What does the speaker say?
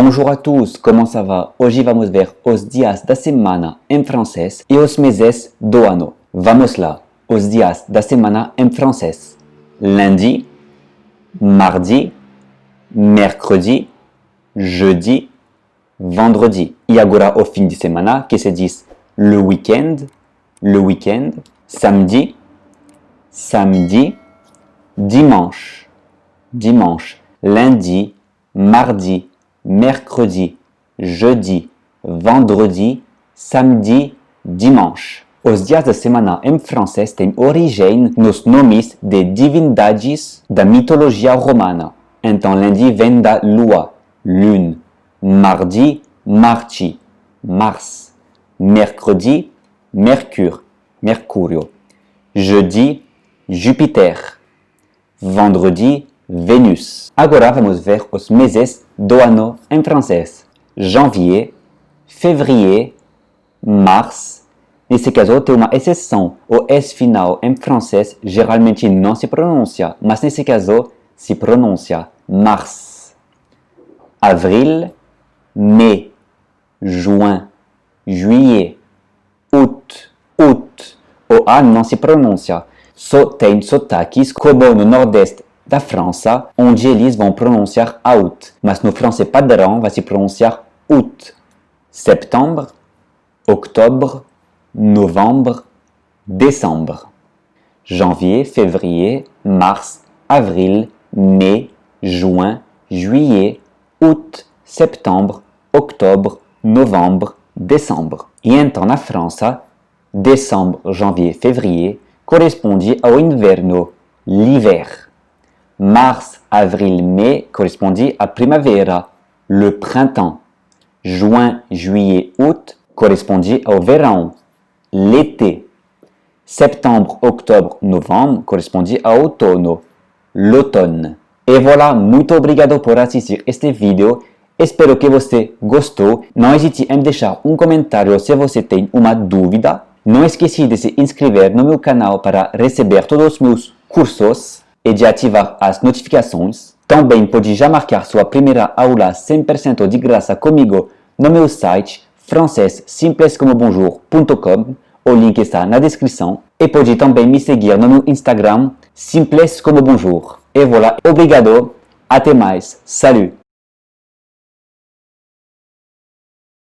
Bonjour a todos, como ça va? Hoje vamos ver os dias da semana em francês e os meses do ano. Vamos lá, os dias da semana em francês. Lundi, mardi, mercredi, jeudi, vendredi. E agora o fim de semana, que se diz le week-end, samedi, dimanche, lundi, mardi, mercredi, jeudi, vendredi, samedi, dimanche. Os dias da semana em francês têm origem nos nomes de divindades da mitologia romana. Então, lundi vem da lua, lune, mardi, Marte, Mars, mercredi, Mercúrio, jeudi, Júpiter, vendredi, Vênus. Agora vamos ver os meses do ano em francês. Janvier, février, mars. Nesse caso tem uma exceção. O S final em francês geralmente não se pronuncia, mas nesse caso se pronuncia mars. Avril, mai, juin, juillet, août. O A não se pronuncia. Só tem sotaques como no nordeste da França, onde eles vão pronunciar août, mas no francês padrão vai se pronunciar août. Septembre, octobre, novembre, décembre. Janvier, février, mars, avril, mai, juin, juillet, août, septembre, octobre, novembre, décembre. E então na França, décembre, janvier, février corresponde ao inverno, l'hiver. Mars, avril, mai corresponde à primavera, le printemps. Juin, juillet, août corresponde ao verão, l'été. Septembre, octobre, novembro corresponde ao outono, l'automne. E voilà, muito obrigado por assistir este vídeo. Espero que você gostou. Não hesite em deixar um comentário se você tem uma dúvida. Não esqueça de se inscrever no meu canal para receber todos os meus cursos e de ativar as notificações. Também pode já marcar sua primeira aula 100% de graça comigo no meu site francêssimplescomobonjour.com. O link está na descrição. E pode também me seguir no meu Instagram, Simples como Bonjour. E voilà, obrigado, até mais, salut!